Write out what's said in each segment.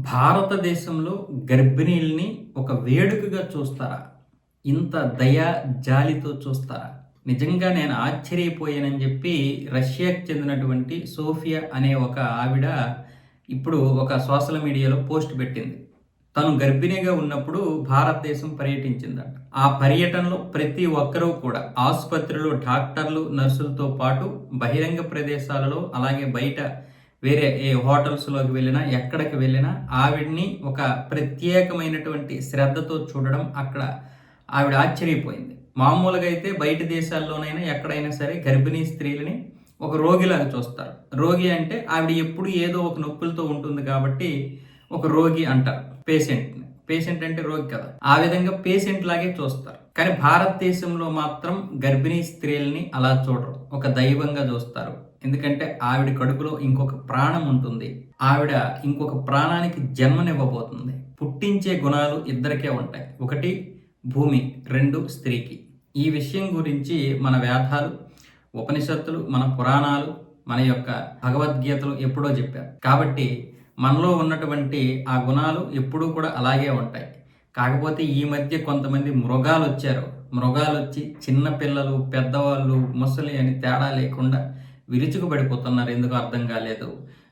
భారతదేశంలో గర్భిణీల్ని ఒక వేడుకగా చూస్తారా? ఇంత దయ, జాలితో చూస్తారా? నిజంగా నేను ఆశ్చర్యపోయానని చెప్పి రష్యాకి చెందినటువంటి సోఫియా అనే ఒక ఆవిడ ఇప్పుడు ఒక సోషల్ మీడియాలో పోస్ట్ పెట్టింది. తను గర్భిణిగా ఉన్నప్పుడు భారతదేశం పర్యటించిందంట. ఆ పర్యటనలో ప్రతి ఒక్కరూ కూడా ఆసుపత్రిలో డాక్టర్లు, నర్సులతో పాటు బహిరంగ ప్రదేశాలలో అలాగే బయట వేరే ఏ హోటల్స్‌లోకి వెళ్ళినా, ఎక్కడికి వెళ్ళినా ఆవిడని ఒక ప్రత్యేకమైనటువంటి శ్రద్ధతో చూడడం అక్కడ ఆవిడ ఆశ్చర్యపోయింది. మామూలుగా అయితే బయట దేశాల్లోనైనా ఎక్కడైనా సరే గర్భిణీ స్త్రీలని ఒక రోగిలాగా చూస్తారు. రోగి అంటే ఆవిడ ఎప్పుడు ఏదో ఒక నొప్పులతో ఉంటుంది కాబట్టి ఒక రోగి అంటారు పేషెంట్‌ని. పేషెంట్ అంటే రోగి కదా! ఆ విధంగా పేషెంట్ లాగే చూస్తారు. కానీ భారతదేశంలో మాత్రం గర్భిణీ స్త్రీలని అలా చూడరు. ఒక దైవంగా చూస్తారు. ఎందుకంటే ఆవిడ కడుపులో ఇంకొక ప్రాణం ఉంటుంది. ఆవిడ ఇంకొక ప్రాణానికి జన్మనివ్వబోతుంది. పుట్టించే గుణాలు ఇద్దరికే ఉంటాయి. ఒకటి భూమి, 2 స్త్రీకి. ఈ విషయం గురించి మన వేదాలు, ఉపనిషత్తులు, మన పురాణాలు, మన యొక్క భగవద్గీతలు ఎప్పుడో చెప్పారు. కాబట్టి మనలో ఉన్నటువంటి ఆ గుణాలు ఎప్పుడూ కూడా అలాగే ఉంటాయి. కాకపోతే ఈ మధ్య కొంతమంది మృగాలు వచ్చారు. మృగాలు వచ్చి చిన్న పిల్లలు, పెద్దవాళ్ళు, ముసలి అని తేడా లేకుండా విరుచుకుపడిపోతున్నారు. ఎందుకు అర్థం కాలేదు.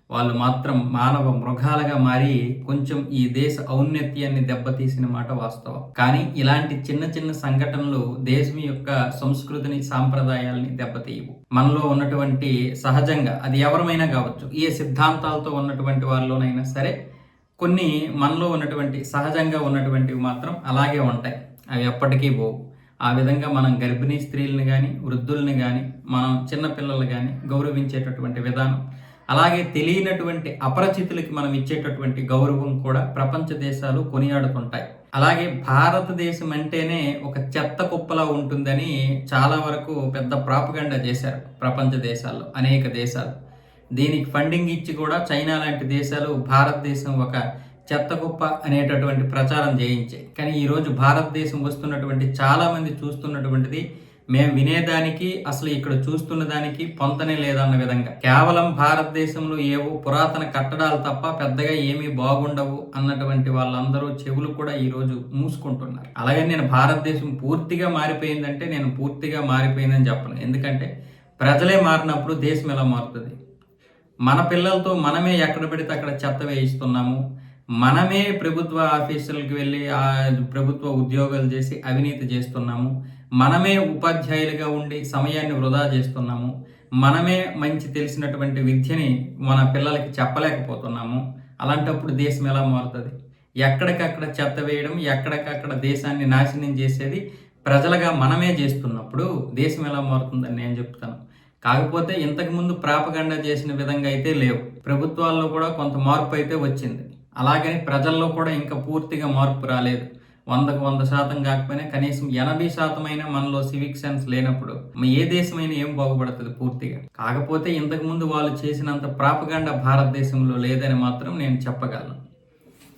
వాళ్ళు మాత్రం మానవ మృగాలుగా మారి కొంచెం ఈ దేశ ఔన్నత్యాన్ని దెబ్బతీసిన మాట వాస్తవం. కానీ ఇలాంటి చిన్న చిన్న సంఘటనలు దేశం యొక్క సంస్కృతిని, సాంప్రదాయాల్ని దెబ్బతీయవు. మనలో ఉన్నటువంటి సహజంగా అది ఎవరమైనా కావచ్చు, ఏ సిద్ధాంతాలతో ఉన్నటువంటి వాళ్ళలోనైనా సరే కొన్ని మనలో ఉన్నటువంటి సహజంగా ఉన్నటువంటివి మాత్రం అలాగే ఉంటాయి. అవి ఎప్పటికీ పోవు. ఆ విధంగా మనం గర్భిణీ స్త్రీలను కానీ, వృద్ధుల్ని కానీ, మనం చిన్నపిల్లలు కానీ గౌరవించేటటువంటి విధానం, అలాగే తెలియనటువంటి అపరిచితులకి మనం ఇచ్చేటటువంటి గౌరవం కూడా ప్రపంచ దేశాలు కొనియాడుతుంటాయి. అలాగే భారతదేశం అంటేనే ఒక చెత్త కుప్పలా ఉంటుందని చాలా వరకు పెద్ద ప్రాపగండా చేశారు ప్రపంచ దేశాల్లో, అనేక దేశాలు. దీనికి ఫండింగ్ ఇచ్చి కూడా చైనా లాంటి దేశాలు భారతదేశం ఒక చెత్త కుప్ప అనేటటువంటి ప్రచారం చేయించాయి. కానీ ఈరోజు భారతదేశం వస్తున్నటువంటి చాలామంది చూస్తున్నటువంటిది మేము వినేదానికి అసలు ఇక్కడ చూస్తున్న దానికి పొంతనే లేదన్న విధంగా, కేవలం భారతదేశంలో ఏవో పురాతన కట్టడాలు తప్ప పెద్దగా ఏమీ బాగుండవు అన్నటువంటి వాళ్ళందరూ చెవులు కూడా ఈరోజు మూసుకుంటున్నారు. అలాగే నేను భారతదేశం పూర్తిగా మారిపోయిందంటే నేను పూర్తిగా మారిపోయిందని చెప్పను. ఎందుకంటే ప్రజలే మారినప్పుడు దేశం ఎలా మారుతుంది? మన పిల్లలతో మనమే ఎక్కడ పెడితే అక్కడ చెత్త వేయిస్తున్నాము. మనమే ప్రభుత్వ ఆఫీసులకు వెళ్ళి ప్రభుత్వ ఉద్యోగాలు చేసి అవినీతి చేస్తున్నాము. మనమే ఉపాధ్యాయులుగా ఉండి సమయాన్ని వృధా చేస్తున్నాము. మనమే మంచి తెలిసినటువంటి విద్యని మన పిల్లలకి చెప్పలేకపోతున్నాము. అలాంటప్పుడు దేశం ఎలా మారుతుంది? ఎక్కడికక్కడ చెత్త వేయడం, ఎక్కడికక్కడ దేశాన్ని నాశనం చేసేది ప్రజలుగా మనమే చేస్తున్నప్పుడు దేశం ఎలా మారుతుందని నేను చెప్తాను. కాకపోతే ఇంతకుముందు ప్రాపగండా చేసిన విధంగా అయితే లేవు. ప్రభుత్వాల్లో కూడా కొంత మార్పు అయితే వచ్చింది. అలాగని ప్రజల్లో కూడా ఇంకా పూర్తిగా మార్పు రాలేదు. 100కు 100% కాకపోయినా కనీసం 80% అయినా మనలో సివిక్ సెన్స్ లేనప్పుడు ఏ దేశమైనా ఏం బాగుపడుతుంది పూర్తిగా? కాకపోతే ఇంతకుముందు వాళ్ళు చేసినంత ప్రాపగండా భారతదేశంలో లేదని మాత్రం నేను చెప్పగలను.